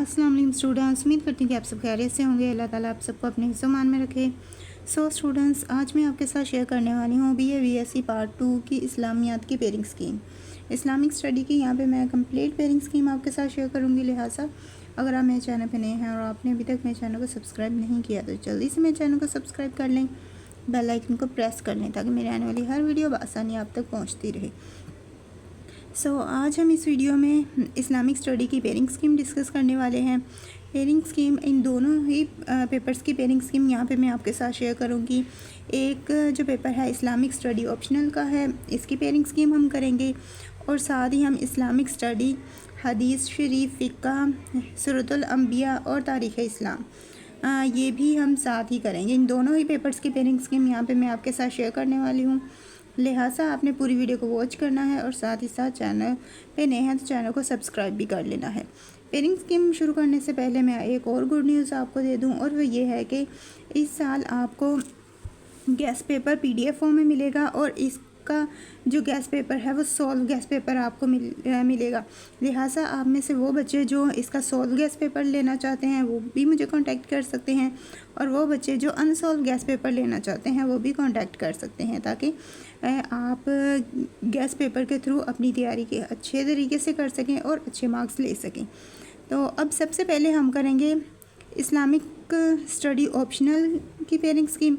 अस्सलाम वालेकुम स्टूडेंट्स, उम्मीद करती हूँ कि आप सब खैरियत से होंगे। अल्लाह ताला आप सबको अपने हिस्सों-मान में रखे। स्टूडेंट्स, आज मैं आपके साथ शेयर करने वाली हूँ BA BSc पार्ट 2 की इस्लामियात की पेयरिंग स्कीम, इस्लामिक स्टडी की। यहाँ पे मैं कंप्लीट पेयरिंग स्कीम आपके साथ शेयर करूँगी। लिहाजा अगर आप मेरे चैनल पर नए हैं और आपने अभी तक मेरे चैनल को सब्सक्राइब नहीं किया तो जल्दी से मेरे चैनल को सब्सक्राइब कर लें, बेल आइकन को प्रेस कर लें ताकि मेरे आने वाली हर वीडियो बआसानी आप तक पहुँचती रहे। आज हम इस वीडियो में इस्लामिक स्टडी की पेयरिंग स्कीम डिस्कस करने वाले हैं। पेयरिंग स्कीम इन दोनों ही पेपर्स की पेयरिंग स्कीम यहाँ पे मैं आपके साथ शेयर करूँगी। एक जो पेपर है इस्लामिक स्टडी ऑप्शनल का है, इसकी पेयरिंग स्कीम हम करेंगे और साथ ही हम इस्लामिक स्टडी हदीस शरीफ, फ़िक़्ह, सूरतुल अंबिया और तारीख़ इस्लाम ये भी हम साथ ही करेंगे। इन दोनों ही पेपर्स की पेयरिंग स्कीम यहाँ पे मैं आपके साथ शेयर करने वाली हूँ। लिहाजा आपने पूरी वीडियो को वॉच करना है और साथ ही साथ चैनल पे नए हैं तो चैनल को सब्सक्राइब भी कर लेना है। पेयरिंग स्कीम शुरू करने से पहले मैं एक और गुड न्यूज़ आपको दे दूं और वो ये है कि इस साल आपको गेस्ट पेपर PDF फॉर्म में मिलेगा और इसका जो गेस्ट पेपर है वो सोल्व गेस्ट पेपर आपको मिलेगा। लिहाजा आप में से वो बच्चे जो इसका सोल्व गेस्ट पेपर लेना चाहते हैं वो भी मुझे कांटेक्ट कर सकते हैं और वो बच्चे जो अनसोल्व गेस्ट पेपर लेना चाहते हैं वो भी कांटेक्ट कर सकते हैं ताकि आप गेस्ट पेपर के थ्रू अपनी तैयारी के अच्छे तरीके से कर सकें और अच्छे मार्क्स ले सकें। तो अब सबसे पहले हम करेंगे इस्लामिक स्टडी ऑप्शनल की पेयरिंग स्कीम।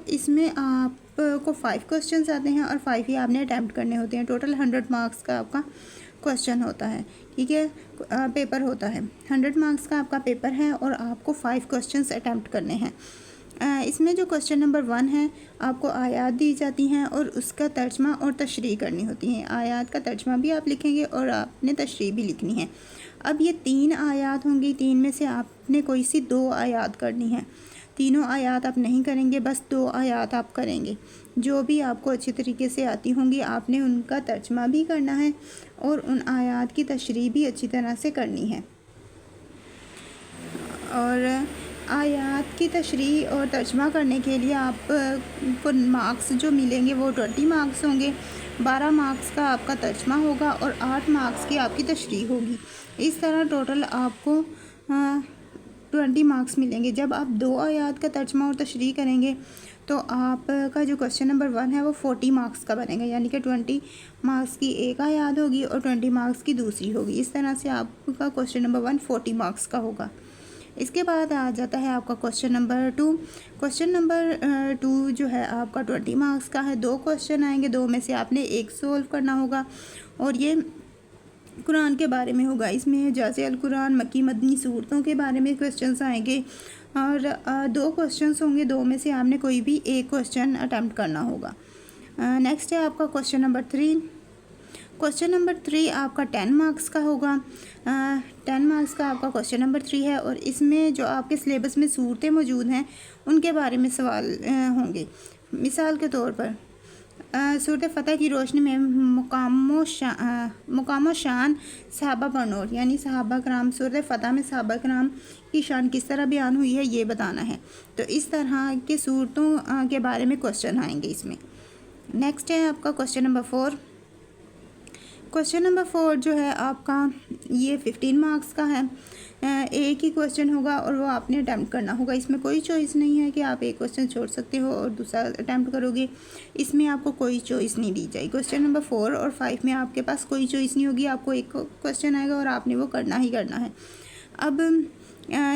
इसमें आपको 5 क्वेश्चंस आते हैं और 5 ही आपने अटैम्प्ट करने होते हैं। टोटल 100 मार्क्स का आपका क्वेश्चन होता है, ठीक है, पेपर होता है। 100 मार्क्स का आपका पेपर है और आपको 5 क्वेश्चंस अटैम्प्ट करने हैं। इसमें जो क्वेश्चन नंबर 1 है, आपको आयात दी जाती हैं और उसका तर्जमा और तशरीह करनी होती है। आयात का तर्जमा भी आप लिखेंगे और आपने तशरीह भी लिखनी है। अब ये 3 आयात होंगी, 3 में से आपने कोई सी 2 आयात करनी है। तीनों आयात आप नहीं करेंगे, बस 2 आयात आप करेंगे। जो भी आपको अच्छी तरीके से आती होंगी आपने उनका तर्जमा भी करना है और उन आयात की तशरीह भी अच्छी तरह से करनी है। और आयात की तशरीह और तर्जमा करने के लिए आपको मार्क्स जो मिलेंगे वो 20 मार्क्स होंगे। 12 मार्क्स का आपका तर्जमा होगा और 8 मार्क्स की आपकी तशरीह होगी। इस तरह टोटल आपको 20 मार्क्स मिलेंगे। जब आप 2 आयात का तर्जमा और तशरीह करेंगे तो आपका जो क्वेश्चन नंबर 1 है वो 40 मार्क्स का बनेगा, यानी कि 20 मार्क्स की एक आयात होगी और 20 मार्क्स की दूसरी होगी। इस तरह से आपका क्वेश्चन नंबर 1 40 मार्क्स का होगा। इसके बाद आ जाता है आपका क्वेश्चन नंबर 2। क्वेश्चन नंबर 2 जो है आपका 20 मार्क्स का है। 2 क्वेश्चन आएंगे, 2 में से आपने एक सोल्व करना होगा और ये कुरान के बारे में होगा। इसमें जाज़े अल कुरान, मक्की मदनी सूरतों के बारे में क्वेश्चंस आएंगे और 2 क्वेश्चंस होंगे, 2 में से आपने कोई भी एक क्वेश्चन अटैम्प्ट करना होगा। नेक्स्ट है आपका क्वेश्चन नंबर 3। क्वेश्चन नंबर 3 आपका 10 मार्क्स का होगा। 10 मार्क्स का आपका क्वेश्चन नंबर 3 है और इसमें जो आपके सिलेबस में सूरतें मौजूद हैं उनके बारे में सवाल होंगे। मिसाल के तौर पर सूरत फ़तह की रोशनी में मुकाम शान सहाबा पर नोट, यानी सहाबा कराम, सूरत फ़तह में सहाबा कराम की शान किस तरह बयान हुई है ये बताना है। तो इस तरह के सूरतों के बारे में क्वेश्चन आएंगे इसमें। नेक्स्ट है आपका क्वेश्चन नंबर 4। क्वेश्चन नंबर 4 जो है आपका ये 15 मार्क्स का है। एक ही क्वेश्चन होगा और वो आपने अटैम्प्ट करना होगा। इसमें कोई चॉइस नहीं है कि आप एक क्वेश्चन छोड़ सकते हो और दूसरा अटैम्प्ट करोगे, इसमें आपको कोई चॉइस नहीं दी जाएगी। क्वेश्चन नंबर 4 और 5 में आपके पास कोई चॉइस नहीं होगी, आपको एक क्वेश्चन आएगा और आपने वो करना ही करना है। अब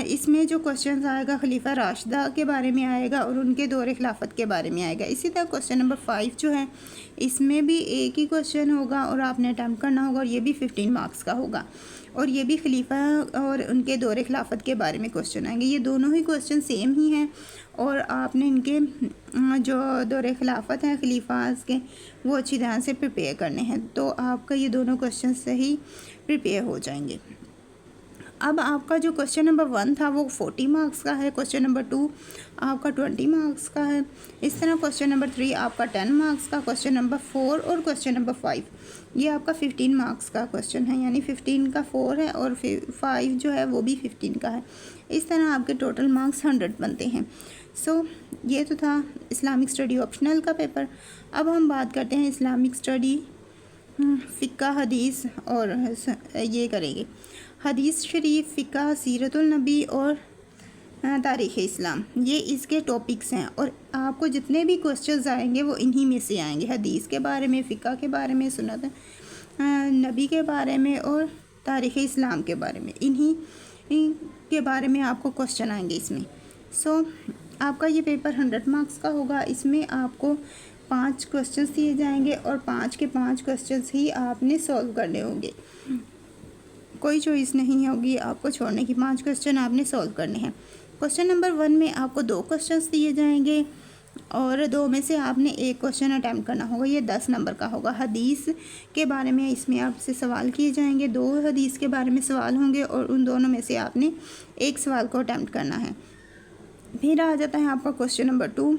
इसमें जो क्वेश्चन आएगा खलीफा राशिदा के बारे में आएगा और उनके दौर खिलाफत के बारे में आएगा। इसी तरह क्वेश्चन नंबर 5 जो है इसमें भी एक ही क्वेश्चन होगा और आपने अटैम्प्ट करना होगा और ये भी 15 मार्क्स का होगा और ये भी खलीफा और उनके दौर खिलाफत के बारे में क्वेश्चन आएंगे। ये दोनों ही क्वेश्चन सेम ही हैं और आपने इनके जो दौर खिलाफत हैं खलीफास के वो अच्छी तरह से प्रिपेयर करने हैं, तो आपका ये दोनों क्वेश्चन से ही प्रिपेयर हो जाएंगे। अब आपका जो क्वेश्चन नंबर 1 था वो 40 मार्क्स का है, क्वेश्चन नंबर 2 आपका 20 मार्क्स का है। इस तरह क्वेश्चन नंबर 3 आपका 10 मार्क्स का, क्वेश्चन नंबर 4 और क्वेश्चन नंबर 5 ये आपका 15 मार्क्स का क्वेश्चन है, यानी 15 का 4 है और 5 जो है वो भी 15 का है। इस तरह आपके टोटल मार्क्स 100 बनते हैं। ये तो था इस्लामिक स्टडी ऑप्शनल का पेपर। अब हम बात करते हैं इस्लामिक स्टडी फ़िक़्ह, हदीस और ये करेंगे। हदीस शरीफ, फ़िक़्ह, सीरतुल नबी और तारीख़ इस्लाम, ये इसके टॉपिक्स हैं। और आपको जितने भी क्वेश्चंस आएंगे वो इन्हीं में से आएंगे, हदीस के बारे में, फ़िक़्ह के बारे में, सुन्नत नबी के बारे में और तारीख़ इस्लाम के बारे में, इन्हीं के बारे में आपको क्वेश्चन आएंगे इसमें। सो आपका ये पेपर 100 मार्क्स का होगा। इसमें आपको 5 क्वेश्चंस दिए जाएंगे और 5 के 5 क्वेश्चंस ही आपने सॉल्व करने होंगे, कोई चॉइस नहीं होगी आपको छोड़ने की। 5 क्वेश्चन आपने सॉल्व करने हैं। क्वेश्चन नंबर 1 में आपको 2 क्वेश्चंस दिए जाएंगे और 2 में से आपने 1 क्वेश्चन अटैम्प्ट करना होगा, ये 10 नंबर का होगा। हदीस के बारे में इसमें आपसे सवाल किए जाएंगे, 2 हदीस के बारे में सवाल होंगे और उन दोनों में से आपने 1 सवाल को अटैम्प्ट करना है। फिर आ जाता है आपका क्वेश्चन नंबर 2।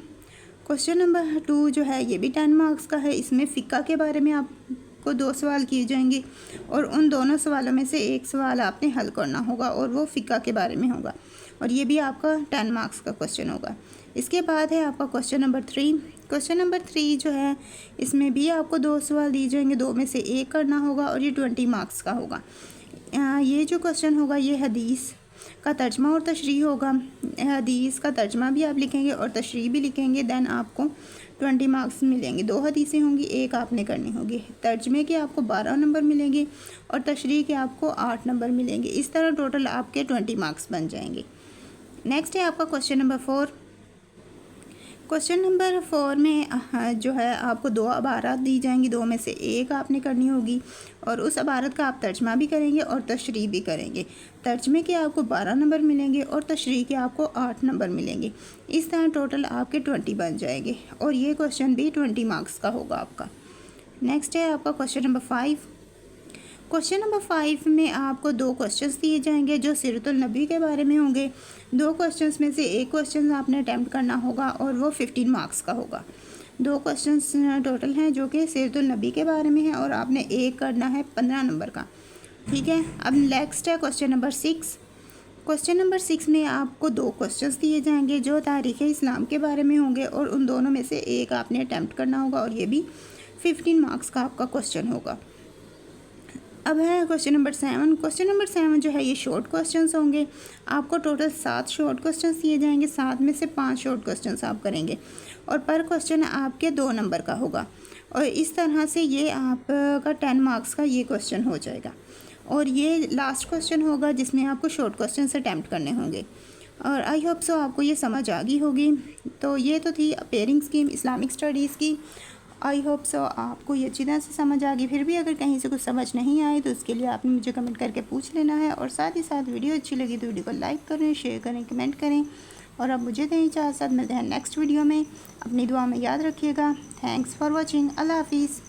क्वेश्चन नंबर 2 जो है ये भी 10 मार्क्स का है। इसमें फ़िक़्ह के बारे में आपको 2 सवाल किए जाएंगे और उन दोनों सवालों में से 1 सवाल आपने हल करना होगा और वो फ़िक़्ह के बारे में होगा और ये भी आपका 10 मार्क्स का क्वेश्चन होगा। इसके बाद है आपका क्वेश्चन नंबर 3। क्वेश्चन नंबर 3 जो है इसमें भी आपको 2 सवाल दिए जाएंगे, 2 में से 1 करना होगा और ये 20 मार्क्स का होगा। ये जो क्वेश्चन होगा ये हदीस का तर्जमा और तशरीह होगा। हदीस का तर्जमा भी आप लिखेंगे और तशरीह भी लिखेंगे, देन आपको 20 मार्क्स मिलेंगे। 2 हदीसें होंगी, 1 आपने करनी होगी। तर्जमे के आपको 12 नंबर मिलेंगे और तशरीह के आपको 8 नंबर मिलेंगे। इस तरह टोटल आपके 20 मार्क्स बन जाएंगे। नेक्स्ट है आपका क्वेश्चन नंबर 4। क्वेश्चन नंबर 4 में जो है आपको 2 अबारत दी जाएंगी, 2 में से 1 आपने करनी होगी और उस अबारत का आप तर्जमा भी करेंगे और तशरीह भी करेंगे। तर्जमे के आपको 12 नंबर मिलेंगे और तशरीह के आपको 8 नंबर मिलेंगे। इस तरह टोटल आपके 20 बन जाएंगे और ये क्वेश्चन भी 20 मार्क्स का होगा आपका। नेक्स्ट है आपका क्वेश्चन नंबर 5। क्वेश्चन नंबर 5 में आपको 2 क्वेश्चंस दिए जाएंगे जो सीरतुल नबी के बारे में होंगे। 2 क्वेश्चंस में से 1 क्वेश्चन आपने अटैम्प्ट करना होगा और वो 15 मार्क्स का होगा। 2 क्वेश्चंस टोटल हैं जो कि सीरतुल नबी के बारे में है और आपने 1 करना है 15 नंबर का, ठीक है। अब नेक्स्ट है क्वेश्चन नंबर 6। क्वेश्चन नंबर 6 में आपको 2 क्वेश्चंस दिए जाएंगे जो तारीख़ इस्लाम के बारे में होंगे और उन दोनों में से 1 आपने अटैम्प्ट करना होगा और ये भी 15 मार्क्स का आपका क्वेश्चन होगा। अब है क्वेश्चन नंबर 7। क्वेश्चन नंबर 7 जो है ये शॉर्ट क्वेश्चंस होंगे। आपको टोटल 7 शॉर्ट क्वेश्चंस दिए जाएंगे, 7 में से 5 शॉर्ट क्वेश्चंस आप करेंगे और पर क्वेश्चन आपके 2 नंबर का होगा और इस तरह से ये आपका 10 मार्क्स का ये क्वेश्चन हो जाएगा। और ये लास्ट क्वेश्चन होगा जिसमें आपको शॉर्ट क्वेश्चन अटैम्प्ट करने होंगे। और आई होप सो आपको ये समझ आ गई होगी। तो ये तो थी पेयरिंग स्कीम इस्लामिक स्टडीज़ की। आई होप सो आपको ये अच्छी तरह से समझ आ गई। फिर भी अगर कहीं से कुछ समझ नहीं आए तो उसके लिए आपने मुझे कमेंट करके पूछ लेना है और साथ ही साथ वीडियो अच्छी लगी तो वीडियो को लाइक करें, शेयर करें, कमेंट करें और अब मुझे दें इजाज़त। मिलते हैं नेक्स्ट वीडियो में। अपनी दुआ में याद रखिएगा। Thanks for watching. अल्लाह हाफिज़।